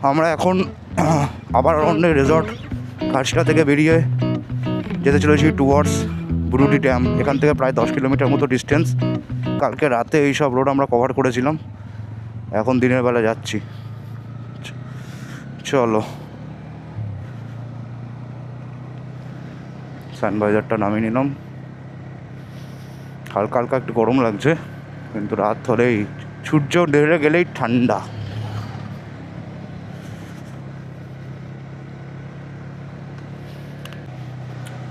আমরা এখন আবার অন্য রিসর্ট ঘাটশিলা থেকে বেরিয়ে যেতে চলেছি টুয়ার্ডস ব্রুডি ড্যাম। এখান থেকে প্রায় 10 কিলোমিটার মতো ডিস্টেন্স। কালকে রাতে এই সব রোড আমরা কভার করেছিলাম, এখন দিনের বেলা যাচ্ছি। চলো, সানভাইজারটা নামিয়ে নিলাম। হালকা হালকা একটু গরম লাগছে, কিন্তু রাত হলেই সূর্য ঢেলে গেলেই ঠান্ডা।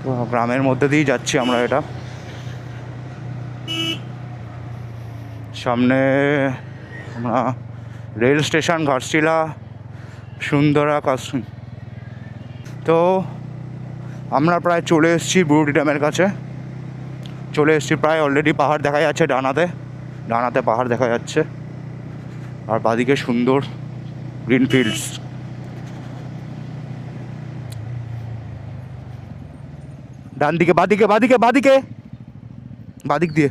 তো গ্রামের মধ্যে দিয়েই যাচ্ছি আমরা। এটা সামনে আমরা রেল স্টেশন ঘাটশিলা সুন্দরা কাশ্মীর। তো আমরা প্রায় চলে এসেছি ব্রুডি ড্যামের কাছে। চলে এসেছি প্রায়। অলরেডি পাহাড় দেখা যাচ্ছে ডানাতে, ডানাতে পাহাড় দেখা যাচ্ছে, আর বাদিকে সুন্দর গ্রিন ফিল্ডস। ডান দিকে, বাদিকে বাদিকে বাদিকে, বাদিক দিয়ে।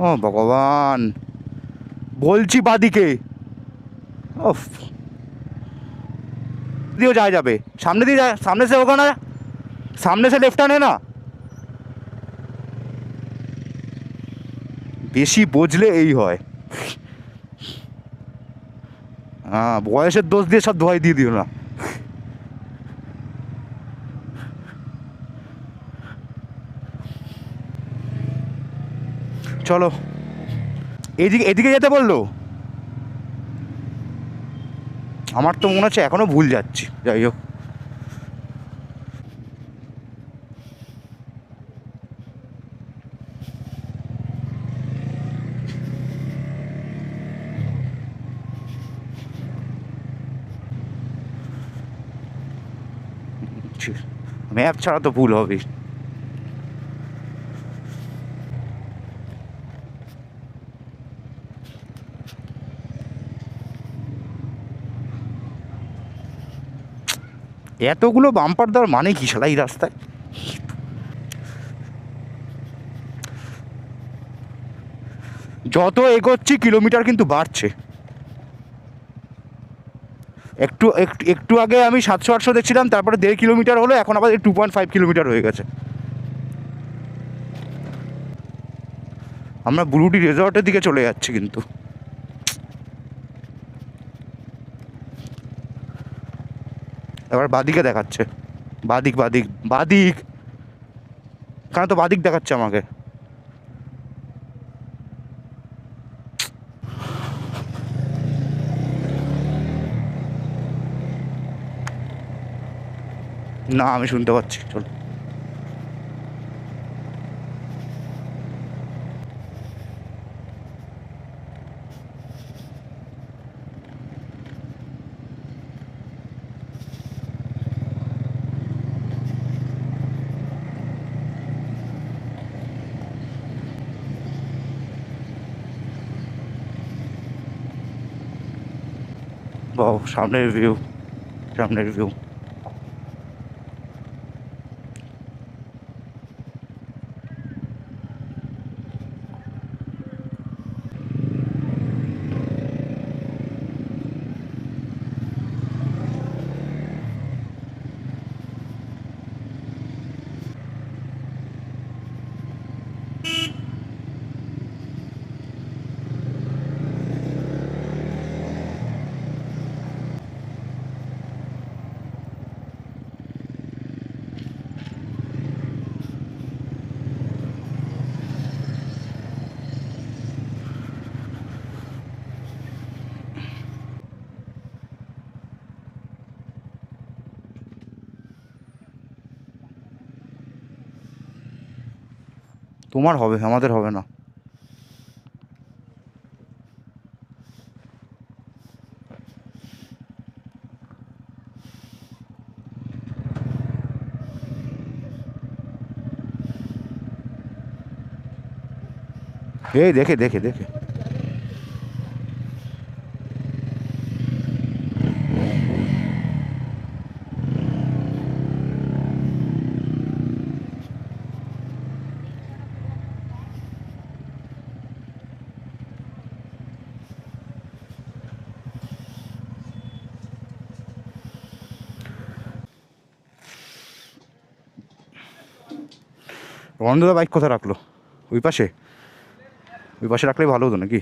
ও ভগবান, বলছি বাদিকে। ওফ, দিয়েও যাওয়া যাবে। সামনে দিয়ে যায়, সামনে সে ওখানে, সামনে সে লেফট টার্নে না। বেশি বুঝলে এই হয়। হ্যাঁ, বয়সের দোষ দিয়ে সব ধোয়াই দিয়ে দিও না। চলো, এদিকে এদিকে যেতে বললো। আমার তো মনে হচ্ছে এখনো ভুল যাচ্ছি। যাই হোক, ম্যাপ ছাড়া তো ভুল হবে। এতগুলো বাম্পার দেওয়ার মানে কি শালা এই রাস্তায়? যত এগোচ্ছি কিলোমিটার কিন্তু বাড়ছে। একটু একটু একটু আগে আমি 700-800 দেখছিলাম, তারপরে 1.5 কিলোমিটার হলো, এখন আবার 2.5 কিলোমিটার হয়ে গেছে। আমরা ব্রুডি রিসর্টের দিকে চলে যাচ্ছি কিন্তু। এবার বাদিকে দেখাচ্ছে। বাদিক বাদিক বাদিক, কেন তো বাদিক দেখাচ্ছে আমাকে। না, আমি শুনতে পাচ্ছি। চল, বাহ, সামনের ভিউ, সামনের ভিউ। তোমার হবে, আমাদের হবে না। এই দেখে দেখে দেখে, রণদাদা বাইক কোথায় রাখলো? ওই পাশে? ওই পাশে রাখলেই ভালো হতো নাকি?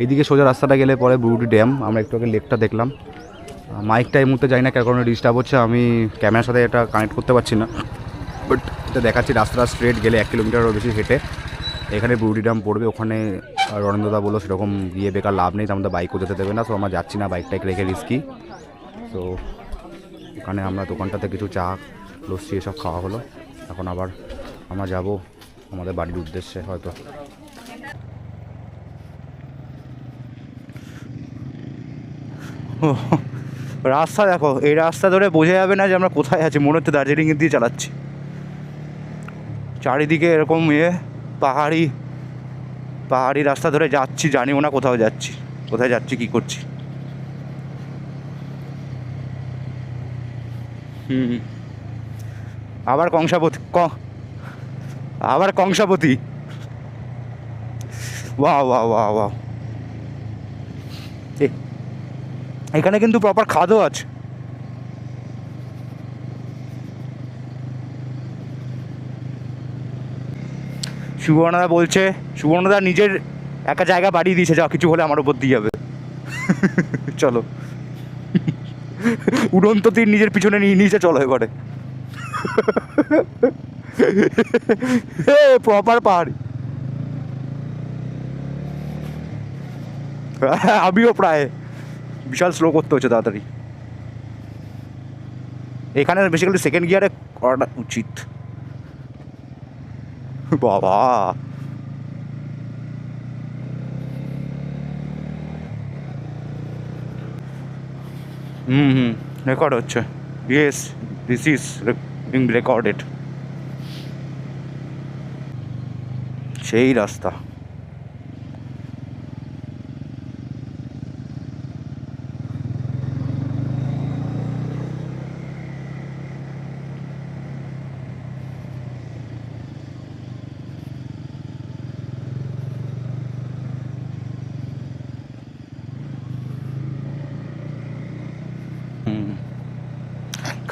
এইদিকে সোজা রাস্তাটা গেলে পরে ব্রুডি ড্যাম। আমরা একটু আগে লেকটা দেখলাম। মাইকটা এই মুহূর্তে যাই না কারণ ডিস্টার্ব হচ্ছে, আমি ক্যামেরার সাথে এটা কানেক্ট করতে পারছি না, বাট এটা দেখাচ্ছি রাস্তাটা স্ট্রেট গেলে 1 কিলোমিটারও বেশি হেঁটে এখানে ব্রুডি ড্যাম পড়বে। ওখানে রণেন্দ্রদা বললো সেরকম গিয়ে বেকার লাভ নেই, আমাদের বাইকও যেতে দেবে না, সো আমরা যাচ্ছি না, বাইকটাকে রেখে রিস্কি। তো ওখানে আমরা দোকানটাতে কিছু চা লস্যি এসব খাওয়া হলো। এখন আবার আমরা যাব আমাদের বাড়ির উদ্দেশ্যে হয়তো। রাস্তা দেখো, এই রাস্তা ধরে বোঝা যাবে না যে আমরা কোথায় আছি, মনে হচ্ছে দার্জিলিংয়ের দিয়ে চালাচ্ছি। চারিদিকে এরকম পাহাড়ি পাহাড়ি রাস্তা ধরে যাচ্ছি, জানিও না কোথাও যাচ্ছি, কোথায় যাচ্ছি কী করছি। আবার কংসাবতী। বাহ বাহ বাহ বাহ। এখানে কিন্তু প্রপার খাদও আছে। সুবর্ণদা নিজের একটা জায়গা বাড়িয়ে দিয়েছে, যা কিছু হলে আমার উপর দিয়ে যাবে। চলো, উড়ন্ত তীর নিজের পিছনে নিয়ে নিচে চলো এবারে। প্রপার পাহাড়ি। আমিও প্রায় বিশাল স্লো করতে হচ্ছে তাড়াতাড়ি। এখানে বেসিক্যালি সেকেন্ড গিয়ারে করাটা উচিত। বাবা, রেকর্ড হচ্ছে। Yes, this is being recorded. সেই রাস্তা।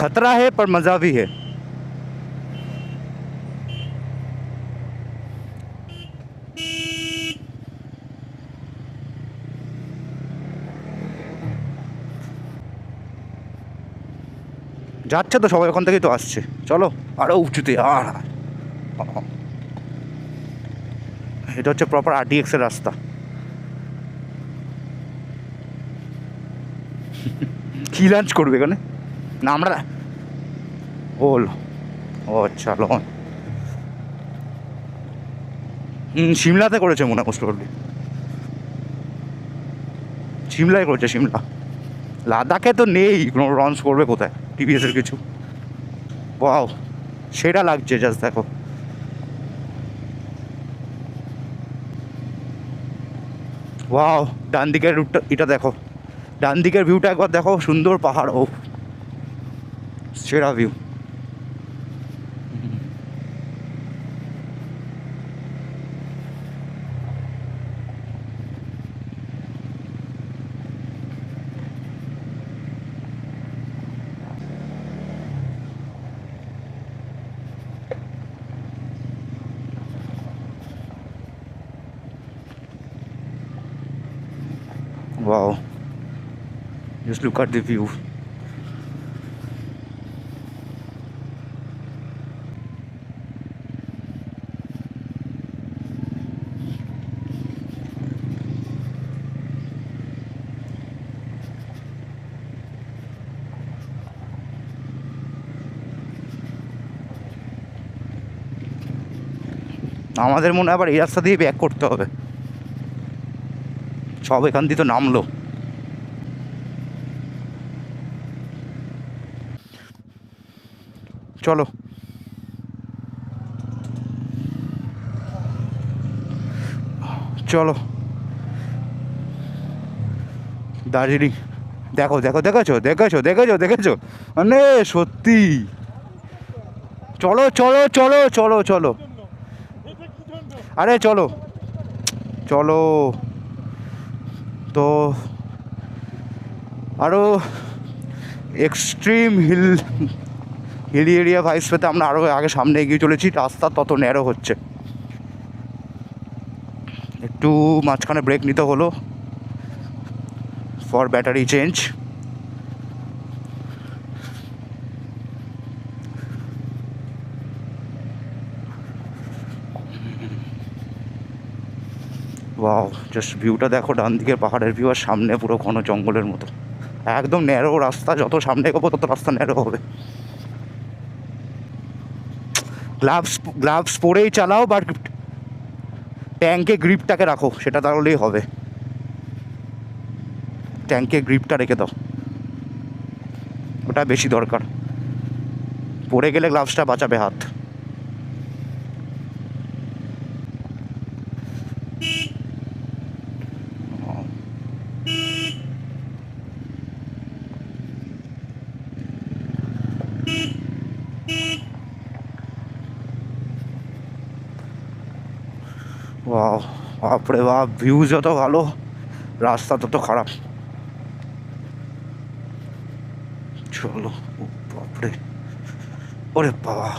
खतरा है पर मज़ा भी है। যাচ্ছে তো সবাই, ওখান থেকেই তো আসছে। চলো আরও উঁচুতে। এটা হচ্ছে প্রপার RTX এর রাস্তা। কি লাঞ্চ করবে এখানে? না আমরা ও আচ্ছা, লন সিমলাতে করেছে মনে হয়, মোস্ট প্রবাবলি সিমলায় করেছে। সিমলা, লাদাখে তো নেই কোনো লঞ্চ করবে কোথায় TVS-এর কিছু। ওয়াও, সেটা লাগছে, জাস্ট দেখো। ওয়াও, ডান দিকের রুটটা এটা দেখো, ডান দিকের ভিউটা একবার দেখো, সুন্দর পাহাড়। ও সেরা view. Wow, just look at the view. আমাদের মনে হয় আবার এই রাস্তা দিয়ে ব্যাক করতে হবে। সব এখান দিয়ে তো নামলো। চলো চলো দার্জিলিং। দেখো দেখো, দেখেছো দেখেছো দেখেছো দেখেছো, মানে সত্যি। চলো চলো চলো চলো চলো, আরে চলো চলো। তো আরও এক্সট্রিম হিলি এরিয়া ভাইবস পেতে আমরা আরও আগে সামনে এগিয়ে চলেছি। রাস্তা তত ন্যারো হচ্ছে, একটু মাঝখানে ব্রেক নিতে হলো for battery change. Wow, just ভিউটা দেখো, ডান দিকের পাহাড়ের ভিউ আর সামনে পুরো ঘন জঙ্গলের মতো। একদম ন্যারো রাস্তা, যত সামনে এগোবো তত রাস্তা ন্যারো হবে। গ্লাভস পরেই চালাও, বাট ট্যাঙ্কে গ্রিপটাকে রাখো, সেটা তাহলেই হবে। ট্যাঙ্কে গ্রিপটা রেখে দাও, ওটা বেশি দরকার। পড়ে গেলে গ্লাভসটা বাঁচাবে হাত। বাহ, বাপরে বাপ, ভিউ যত ভালো রাস্তা তত খারাপ। চলো, ও বাপরে, ওরে বাবা।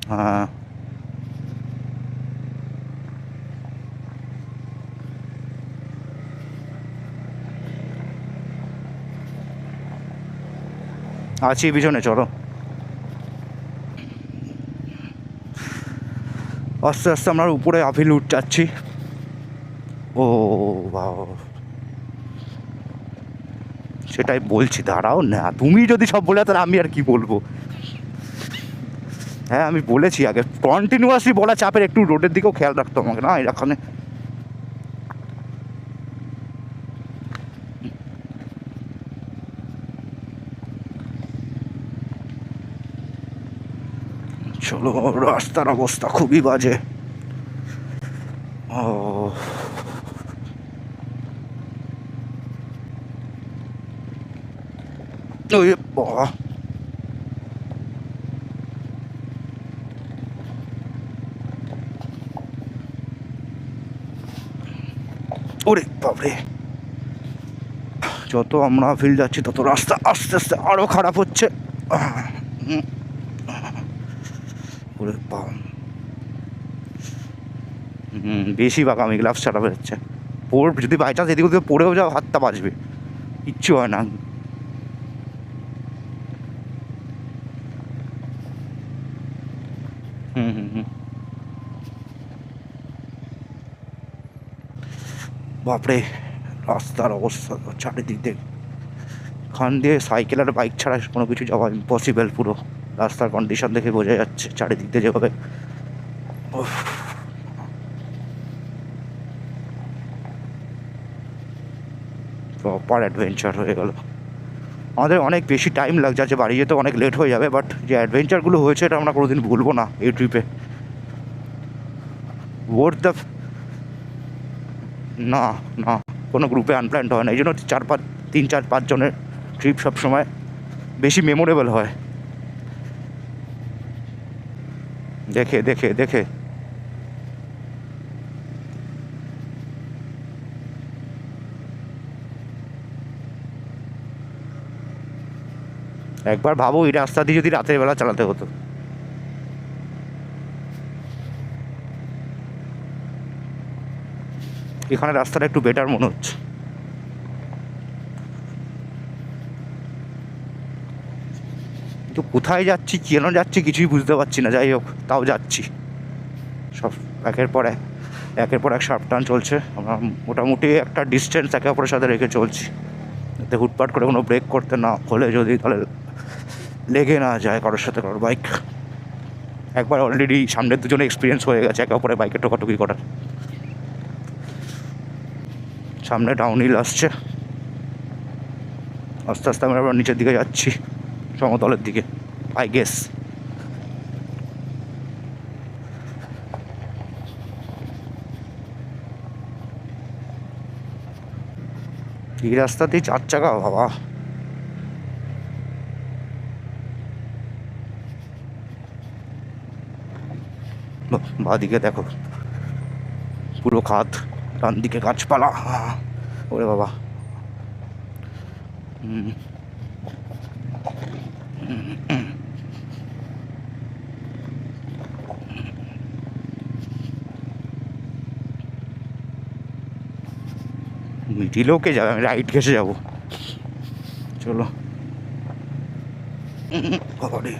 হ্যাঁ, আছি পিছনে, চলো। আস্তে আস্তে আমরা উপরে আপিল উঠ যাচ্ছি। ও বাবা, সেটাই বলছি, দাঁড়াও না, তুমি যদি সব বলে তাহলে আমি আর কি বলবো। হ্যাঁ, আমি বলেছি আগে, কন্টিনিউয়াসলি বলা চাপের, একটু রোডের দিকেও খেয়াল রাখতো আমাকে না এখানে। চলো, রাস্তার অবস্থা খুবই বাজে। ও ওরে বাবা, ওরে বাপরে, যত আমরা ফিল যাচ্ছি তত রাস্তা আস্তে আস্তে আরো খারাপ হচ্ছে। ওরে বাবা, বেশি বাঁকামি, গ্লাভস ছাড়া বেরোচ্ছে। যদি বাই চান্স এদিক ওদিকে পড়েও যাও, হাতটা বাঁচবে, কিচ্ছু হয় না। বাপরে, রাস্তার অবস্থা চারিদিক দিয়ে, খান দিয়ে সাইকেল আর বাইক ছাড়া কোনো কিছু যাওয়া ইম্পসিবল। পুরো রাস্তার কন্ডিশন দেখে বোঝা যাচ্ছে চারিদিক দিয়ে যেভাবে। প্রপার অ্যাডভেঞ্চার হয়ে গেল। আমাদের অনেক বেশি টাইম লাগছে, আছে বাড়ি যেতে অনেক লেট হয়ে যাবে, বাট যে অ্যাডভেঞ্চারগুলো হয়েছে এটা আমরা কোনোদিন ভুলবো না এই ট্রিপে। ওয়ার্থ দ্য, না না, কোনো গ্রুপে আনপ্ল্যান্ড হয় না, এই জন্য 3-4-5 জনের ট্রিপ সবসময় বেশি মেমোরেবল হয়। দেখে দেখে দেখে একবার ভাবো এই রাস্তা দিয়ে যদি রাতের বেলা চালাতে হতো। এখানে রাস্তাটা একটু বেটার মনে হচ্ছে। তো কোথায় যাচ্ছি কেন যাচ্ছি কিছুই বুঝতে পারছি না, যাই হোক তাও যাচ্ছি। সব একের পর এক শার্প টার্ন চলছে, আমরা মোটামুটি একটা ডিস্টেন্স একে অপরের সাথে রেখে চলছি, যাতে হুটপাট করে কোনো ব্রেক করতে না হলে যদি তাহলে লেগে না যায় কারোর সাথে কারোর বাইক। একবার অলরেডি সামনের দুজনে এক্সপিরিয়েন্স হয়ে গেছে একে অপরের বাইকে টোকাটুকি করার। সামনে ডাউনহিল আসছে, আস্তে আস্তে আমরা আবার নিচের দিকে যাচ্ছি, সমতলের দিকে আই গেস। এই রাস্তাতেই 4 চাকা বাবা। বাঁদিকে দেখো পুরো খাদ, ডান দিকে গাছপালা। ওরে বাবা। মিডিলেও কে যাবে, আমি রাইট ঘেসে যাবো। চলো বাবারে।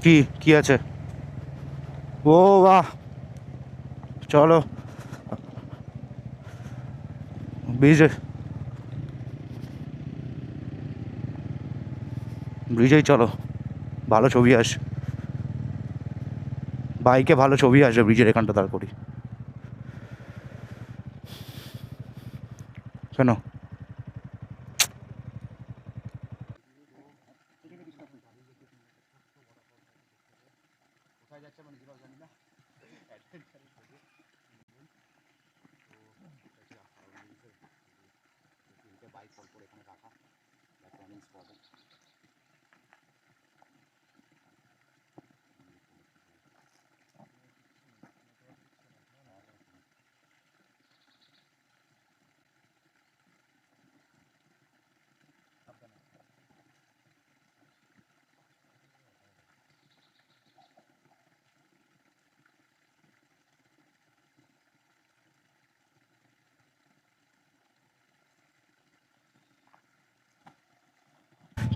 কি কি আছে? ও বাহ, চলো ব্রিজে, ব্রিজেই চলো, ভালো ছবি আসে বাইকে, ভালো ছবি আসবে ব্রিজের এখানটা দাঁড় করি। কেন?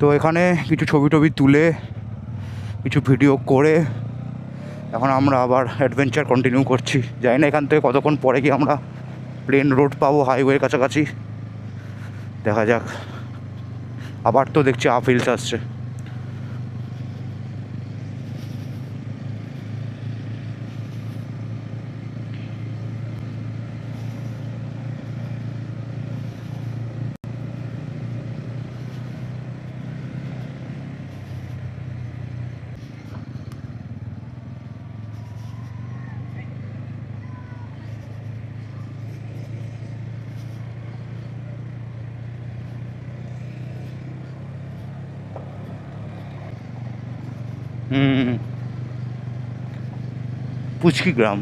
তো এখানে কিছু ছবি টবি তুলে কিছু ভিডিও করে এখন আমরা আবার অ্যাডভেঞ্চার কন্টিনিউ করছি। জানি না এখান থেকে কতক্ষণ পরে গিয়ে আমরা প্লেন রোড পাবো, হাইওয়ের কাছাকাছি, দেখা যাক। আবার তো দেখছি আপ হিলস আসছে। পুচকি গ্রাম।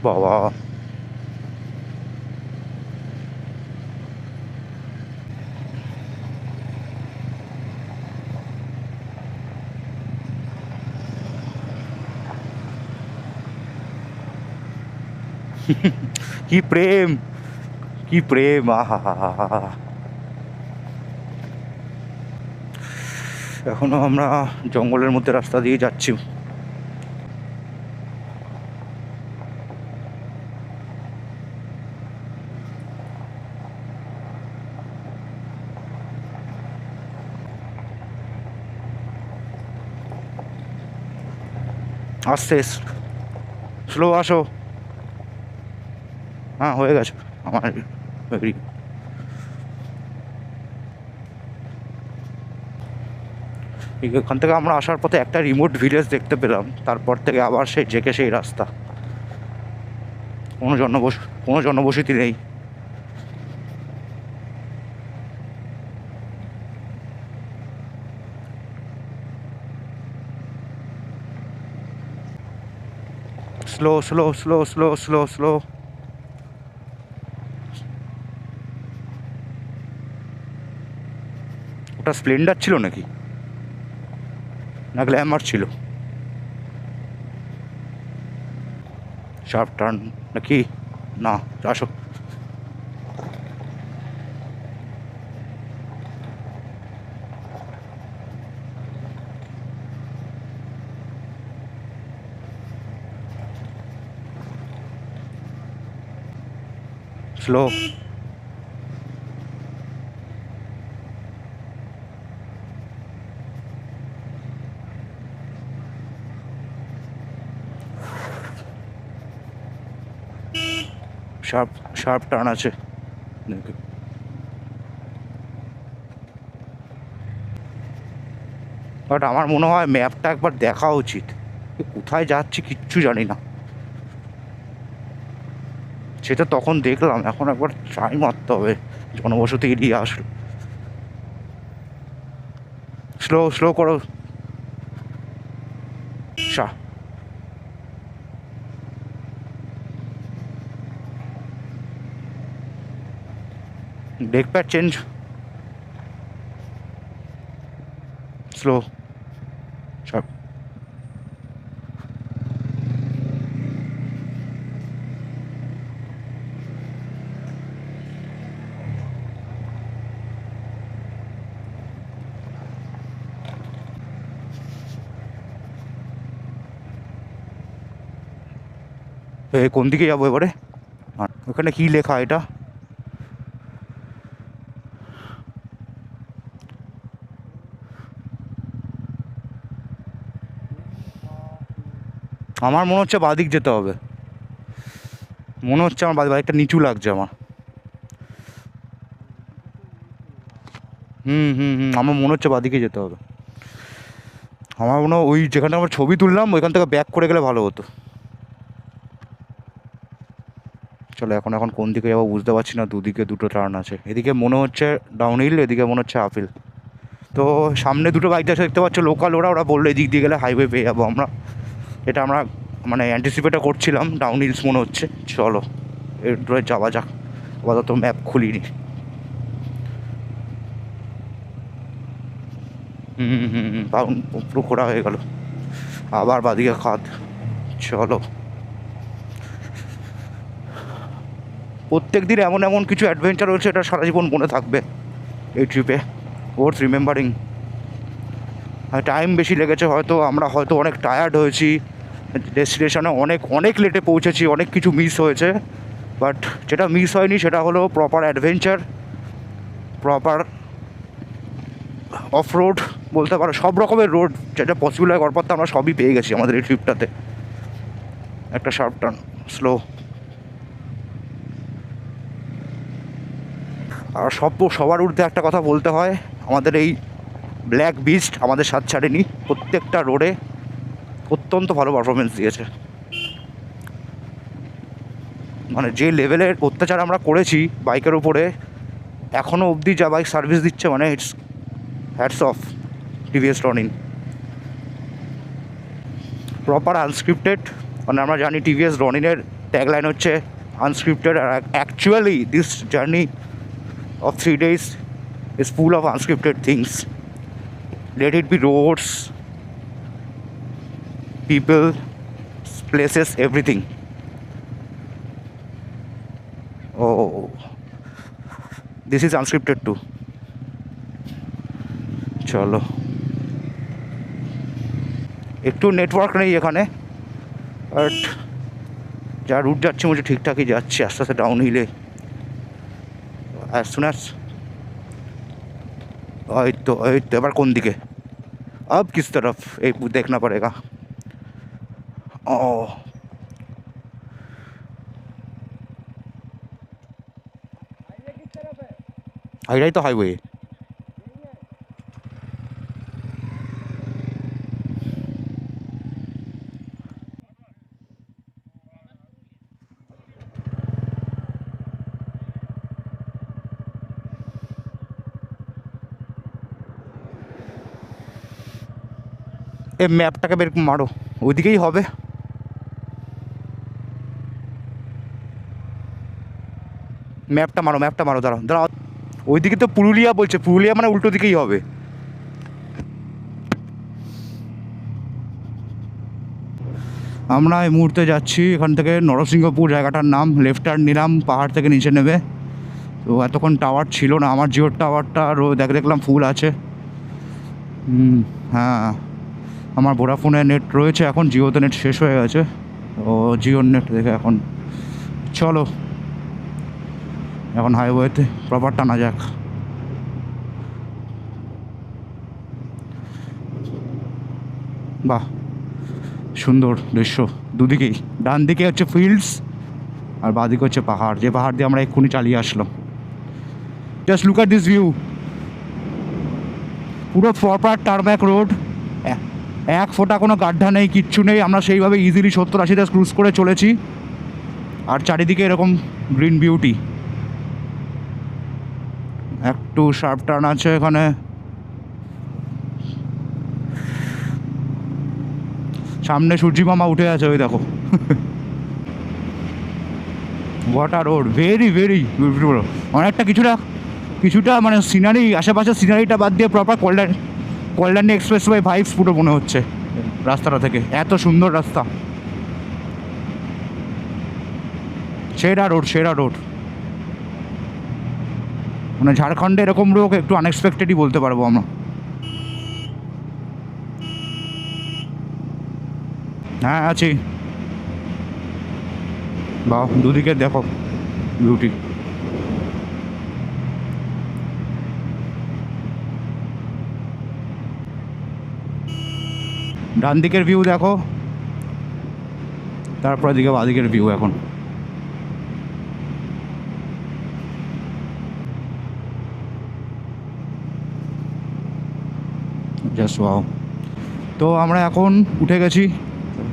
বাবা, কি প্রেম, কি প্রেম, আহা হা হা হা। এখনো আমরা জঙ্গলের মধ্যে রাস্তা দিয়ে যাচ্ছি। আস্তে স্লো আসো। হ্যাঁ হয়ে গেছে আমার এগ্রি। এখান থেকে আমরা আসার পথে একটা রিমোট ভিলেজ দেখতে পেলাম, তারপর থেকে আবার সেই জেকে সেই রাস্তা, কোনো জনবসতি নেই। Slow slow slow slow slow slow. ওটা স্প্লেন্ডার ছিল নাকি, না গ্ল্যামার ছিল? শার্প টার্ন নাকি? না, আসো। স্লো। শার্প শার্প টার্ন আছে। বাট আমার মনে হয় ম্যাপটা একবার দেখা উচিত, কোথায় যাচ্ছি কিচ্ছু জানি না। সেটা তখন দেখলাম, এখন একবার ট্রাই মারতে হবে। জনবসতি এড়িয়ে আসলো। স্লো স্লো করো। Brake pad change. Slow sharp. কোন দিকে যাবো এবারে? ওখানে কি লেখা এটা? আমার মনে হচ্ছে বাদিক যেতে হবে, মনে হচ্ছে আমার বাইকটা নিচু লাগছে আমার। হুম হুম হুম, আমার মনে হচ্ছে বাদিকে যেতে হবে। আমার মনে হয় ওই যেখানে আমরা ছবি তুললাম ওইখান থেকে ব্যাক করে গেলে ভালো হতো। চলো এখন এখন কোন দিকে যাবো বুঝতে পারছি না, দুদিকে দুটো টার্ন আছে। এদিকে মনে হচ্ছে ডাউনহিল, এদিকে মনে হচ্ছে আপহিল। তো সামনে দুটো বাইক যাচ্ছে দেখতে পাচ্ছ, লোকাল। ওরা বললো এদিক দিয়ে গেলে হাইওয়ে পেয়ে যাবো আমরা। এটা আমরা মানে অ্যান্টিসিপেটও করছিলাম, ডাউন হিলস মনে হচ্ছে। চলো এর ধরে যাওয়া যাক, আপাতত ম্যাপ খুলিনি। ডাউন পুরো ঘোরা হয়ে গেল, আবার বাদিকে খাদ। চলো, প্রত্যেক দিন এমন এমন কিছু অ্যাডভেঞ্চার হয়েছে, এটা সারা জীবন মনে থাকবে এই ট্রিপে। Worth remembering. টাইম বেশি লেগেছে হয়তো, আমরা হয়তো অনেক টায়ার্ড হয়েছি, ডেস্টিনেশনে অনেক অনেক লেটে পৌঁছেছি, অনেক কিছু মিস হয়েছে। বাট যেটা মিস হয়নি সেটা হলো proper adventure, proper of road বলতে পারো। সব রকমের রোড যেটা পসিবল হয় করার পর আমরা সবই পেয়ে গেছি আমাদের এই ট্রিপটাতে। একটা শার্প টার্ন, স্লো। আর সবার ঊর্ধ্বে একটা কথা বলতে হয়, আমাদের এই ব্ল্যাক বিস্ট আমাদের সাথ ছাড়েনি, প্রত্যেকটা রোডে অত্যন্ত ভালো পারফরমেন্স দিয়েছে। মানে যে লেভেলের অত্যাচার আমরা করেছি বাইকের উপরে, এখনও অবধি যা বাইক সার্ভিস দিচ্ছে, মানে it's hats off TVS Ronin. Proper unscripted, মানে আমরা জানি টিভিএস রনিনের ট্যাগলাইন হচ্ছে আনস্ক্রিপ্টেড, আর actually this journey of 3 days is full of unscripted things. Let it be roads, people, places, everything. Oh, this is unscripted too. চলো, একটু network নেই এখানে, বাট যা রুট যাচ্ছে মুঝে ঠিকঠাকই যাচ্ছে আস্তে আস্তে ডাউন হিলে। as soon as ওই তো এবার কোন দিকে, अब किस तरफ एक देखना पड़ेगा। ओ हाईवे तो हाईवे। এ ম্যাপটাকে বের মারো, ওইদিকেই হবে। ম্যাপটা মারো, ম্যাপটা মারো, দাঁড়াও দাঁড়াও। ওইদিকে তো পুরুলিয়া বলছে, পুরুলিয়া মানে উল্টো দিকেই হবে। আমরা এই মুহূর্তে যাচ্ছি এখান থেকে নরসিংহপুর জায়গাটার নাম। লেফট টার্ন নিলাম, পাহাড় থেকে নিচে নেবে। তো এতক্ষণ টাওয়ার ছিল না, আমার জিওর টাওয়ারটা দেখলাম ফুল আছে। হ্যাঁ, আমার ভোডাফোনে নেট রয়েছে, এখন জিওতে নেট শেষ হয়ে গেছে। ও জিওর নেট দেখে এখন চলো এখন হাইওয়েতে প্রপার টানা যাক। বাহ, সুন্দর দৃশ্য দুদিকেই। ডান দিকে হচ্ছে ফিল্ডস আর বাঁদিকে হচ্ছে পাহাড়, যে পাহাড় দিয়ে আমরা এক্ষুনি চালিয়ে আসলাম। Just look at this view. পুরো প্রপার টারম্যাক রোড, এক ফোঁটা কোনো গাড্ডা নেই, কিচ্ছু নেই। আমরা সেইভাবে ইজিলি 70-80 ক্রুজ করে চলেছি। আর চারিদিকে এরকম গ্রিন বিউটি। একটু শার্প টার্ন আছে এখানে। সামনে সূর্যি মামা উঠে আছে, ওই দেখো। Water road, very very beautiful. অনেকটা কিছুটা মানে সিনারি, আশেপাশের সিনারিটা বাদ দিয়ে প্রপার কল্যাণী এক্সপ্রেসওয়ে ভাইবস পুরো মনে হচ্ছে রাস্তাটা থেকে। এত সুন্দর রাস্তা, সেরা রোড। মানে ঝাড়খণ্ডে এরকম রোড একটু আনএক্সপেক্টেডই বলতে পারবো আমরা। হ্যাঁ আছি। বাহ, দুদিকে দেখো বিউটি। ডান দিকের ভিউ দেখো, তারপরে দিকে বাঁদিকের ভিউ। এখন জাস্ট ওয়াও। তো আমরা এখন উঠে গেছি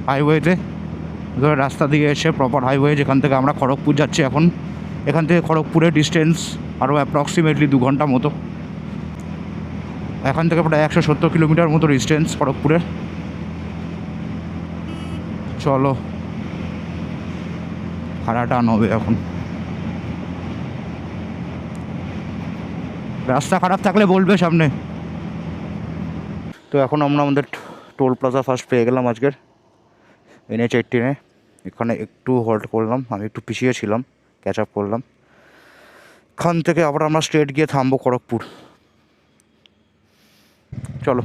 হাইওয়েতে, ধরে রাস্তা দিয়ে এসে প্রপার হাইওয়ে, যেখান থেকে আমরা খড়গপুর যাচ্ছি এখন। এখান থেকে খড়গপুরের ডিস্টেন্স আরও অ্যাপ্রক্সিমেটলি 2 ঘন্টা মতো। এখান থেকে প্রায় 170 কিলোমিটার মতো ডিস্টেন্স খড়গপুরের। চলো খাড়া টান হবে এখন। রাস্তা খারাপ থাকলে বলবে সামনে। তো এখন আমরা আমাদের টোল প্লাজা ফার্স্ট পেয়ে গেলাম আজকের NH-18-এ। এখানে একটু হল্ট করলাম, আমি একটু পিছিয়ে ছিলাম, ক্যাচ আপ করলাম। এখান থেকে আবার আমরা স্ট্রেট গিয়ে থামবো খড়গপুর। চলো।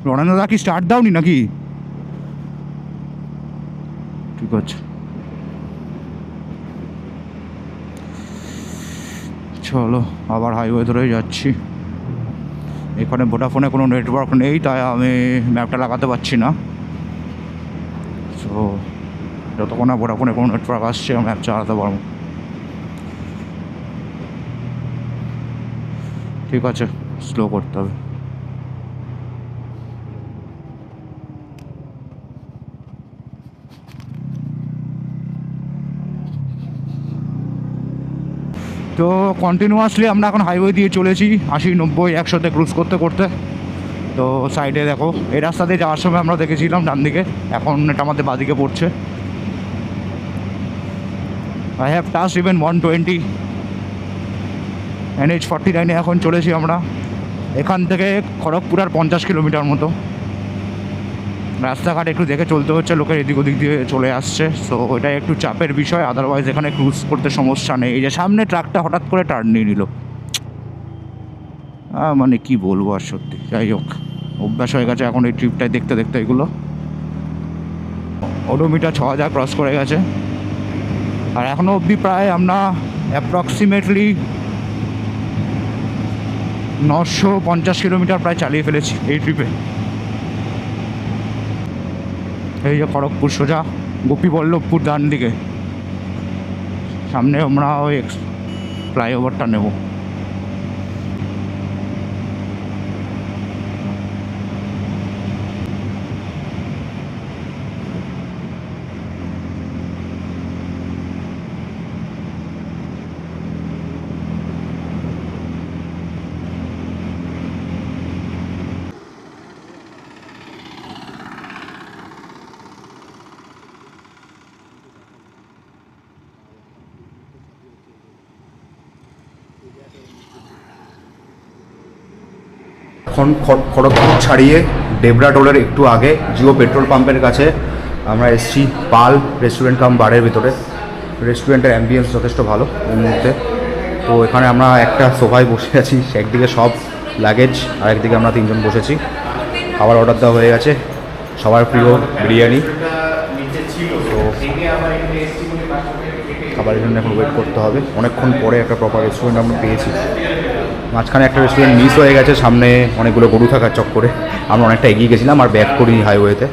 রণেন্দা কি স্টার্ট দাওনি নাকি? ঠিক আছে, চলো আবার হাইওয়ে ধরেই যাচ্ছি। এখানে ভোডাফোনে কোনো নেটওয়ার্ক নেই, তাই আমি ম্যাপটা লাগাতে পারছি না। সো যতক্ষণ না ভোডাফোনে কোনো নেটওয়ার্ক আসছে ম্যাপ চালাতে পারবো। ঠিক আছে, স্লো করতে হবে। তো কন্টিনিউয়াসলি আমরা এখন হাইওয়ে দিয়ে চলেছি 80, 90, 100-তে ক্রুজ করতে করতে। তো সাইডে দেখো, এই রাস্তা দিয়ে যাওয়ার সময় আমরা দেখেছিলাম ডান দিকে, এখন এটা আমাদের বাঁদিকে পড়ছে। I have touch even 120। NH-49-এ এখন চলেছি আমরা। এখান থেকে খড়গপুর আর 50 কিলোমিটার মতো। রাস্তাঘাট একটু দেখে চলতে হচ্ছে, লোকের এদিক ওদিক দিয়ে চলে আসছে। সো ওইটাই একটু চাপের বিষয়, আদারওয়াইজ এখানে ক্রুজ করতে সমস্যা নেই। এই যে সামনে ট্রাকটা হঠাৎ করে টার্ন নিয়ে নিল, মানে কি বলবো আর, সত্যি। যাই হোক, অভ্যাস হয়ে গেছে এখন এই ট্রিপটায় দেখতে দেখতে এগুলো। ওডোমিটার 6000 ক্রস করে গেছে। আর এখনও অবধি প্রায় আমরা অ্যাপ্রক্সিমেটলি 950 কিলোমিটার প্রায় চালিয়ে ফেলেছি এই ট্রিপে। এই যে খড়গপুর সোজা, গোপীবল্লভপুর ডান দিকে। সামনে আমরা ওই ফ্লাইওভারটা নেব। এখন খড়গপুর ছাড়িয়ে ডেবরা টোলের একটু আগে জিও পেট্রোল পাম্পের কাছে আমরা এসেছি পাল রেস্টুরেন্ট কাম বারের ভিতরে। রেস্টুরেন্টের অ্যাম্বিয়েন্স যথেষ্ট ভালো এই মুহূর্তে। তো এখানে আমরা একটা সোফায় বসে আছি, একদিকে সব লাগেজ আর একদিকে আমরা তিনজন বসেছি। খাবার অর্ডার দেওয়া হয়ে গেছে, সবার প্রিয় বিরিয়ানি। তো খাবারের জন্য এখন ওয়েট করতে হবে, অনেকক্ষণ পরে একটা প্রপার রেস্টুরেন্ট আমরা পেয়েছি। মাঝখানে একটা রেস্টুরেন্ট মিস হয়ে গেছে, সামনে অনেকগুলো গরু থাকার চক্করে আমরা অনেকটা এগিয়ে গেছিলাম আর ব্যাক করি হাইওয়েতে।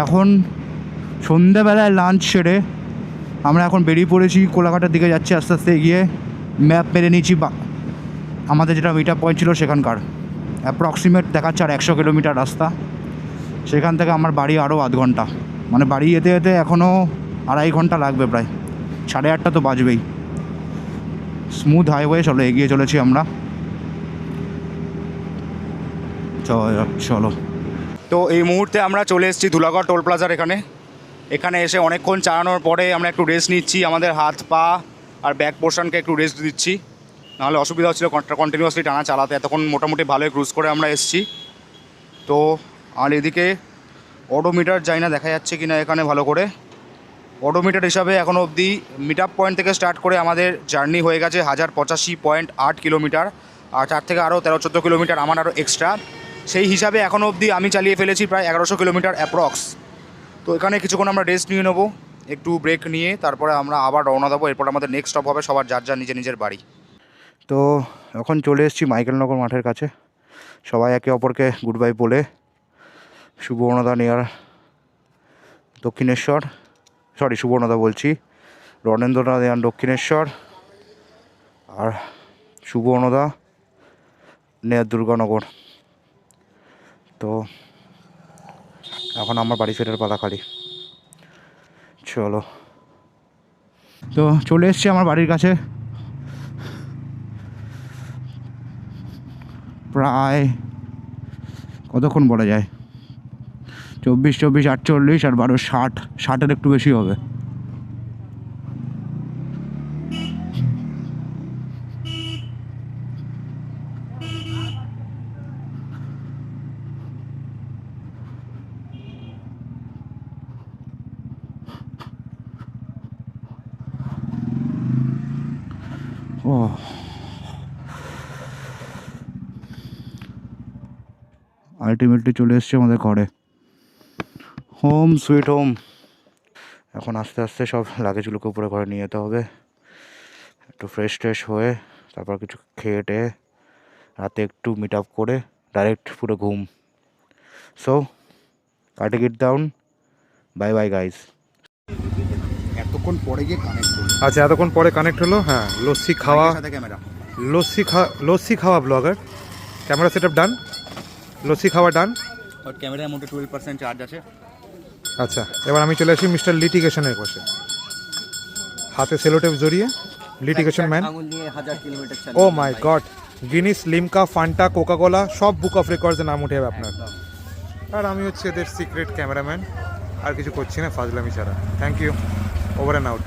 এখন সন্ধ্যেবেলায় লাঞ্চ সেরে আমরা এখন বেরিয়ে পড়েছি, কোলাঘাটের দিকে যাচ্ছি আস্তে আস্তে এগিয়ে। ম্যাপ মেরে নিয়েছি, আমাদের যেটা মিট আপ পয়েন্ট ছিল সেখানকার অ্যাপ্রক্সিমেট দেখাচ্ছে আর 100 কিলোমিটার রাস্তা। সেখান থেকে আমার বাড়ি আরও আধ ঘন্টা, মানে বাড়ি যেতে যেতে এখনও 2.5 ঘন্টা লাগবে প্রায়, 8:30 তো বাজবেই। স্মুথ হাইওয়ে চলো, এগিয়ে চলেছি আমরা। চলো। তো এই মুহূর্তে আমরা চলে এসেছি ধুলাগড় টোল প্লাজার এখানে এসে অনেকক্ষণ চালানোর পরে আমরা একটু রেস্ট নিচ্ছি, আমাদের হাত পা আর ব্যাক পোর্শনকে একটু রেস্ট দিচ্ছি, নাহলে অসুবিধা হচ্ছিলো কন্টিনিউয়াসলি টানা চালাতে। এতক্ষণ মোটামুটি ভালোই ক্রুজ করে আমরা এসেছি। তো আর এদিকে অডোমিটার যাই না, দেখা যাচ্ছে কি না এখানে ভালো করে। অডোমিটার হিসাবে এখনও অবধি মিট আপ পয়েন্ট থেকে স্টার্ট করে আমাদের জার্নি হয়ে গেছে 1085.8 কিলোমিটার, আর তার থেকে আরও 13-14 কিলোমিটার আমার আরও এক্সট্রা। সেই হিসাবে এখনও অবধি আমি চালিয়ে ফেলেছি প্রায় 1100 কিলোমিটার অ্যাপ্রক্স। তো এখানে কিছুক্ষণ আমরা রেস্ট নিয়ে নেবো, একটু ব্রেক নিয়ে তারপরে আমরা আবার রওনা দেবো। এরপর আমাদের নেক্সট স্টপ হবে সবার যার নিজের বাড়ি। তো এখন চলে এসেছি মাইকেলনগর মাঠের কাছে, সবাই একে অপরকে গুড বাই বলে। সুবর্ণদা নিয়ার দক্ষিণেশ্বর, সুবর্ণদা বলছি, রণেন্দ্রনাথ নিয়ার দক্ষিণেশ্বর, আর সুবর্ণদা নিয়ার দুর্গানগর। তো এখন আমার বাড়ি ফেরার পালা খালি। চলো, তো চলে এসছি আমার বাড়ির কাছে। প্রায় কতক্ষণ বলা যায়, 24 48 আর 12 60, 60-এর একটু বেশি হবে। ও আলটিমেটলি চলে এসছে আমাদের ঘরে, হোম সুইট হোম। এখন আস্তে আস্তে সব লাগেজগুলোকে উপরে ঘরে নিয়ে যেতে হবে, একটু ফ্রেশ হয়ে তারপর কিছু খেয়ে টেয়ে রাতে একটু মিট আপ করে ডাইরেক্ট পুরো ঘুম। So cutting it down, bye bye guys. এতক্ষণ পরে গিয়ে কানেক্ট হলো। আচ্ছা, এতক্ষণ পরে কানেক্ট হলো। হ্যাঁ, লস্যি খাওয়া, ক্যামেরা লস্যি খাওয়া ব্লগার, ক্যামেরা সেট আপ ডান, লস্যি খাওয়া ডান। আর ক্যামেরার মধ্যে 12% চার্জ আছে। আচ্ছা, এবার আমি চলে আসি মিস্টার লিটিগেশনের পাশে, হাতে সেলোটেপ জড়িয়ে litigation man. Oh my god, Guinness, Limca, Fanta, Coca Cola সব বুক অফ রেকর্ডসে নাম উঠে যাবে আপনার। আর আমি হচ্ছে এদের সিক্রেট ক্যামেরাম্যান, আর কিছু করছি না ফাজলামি ছাড়া। Thank you, over and out.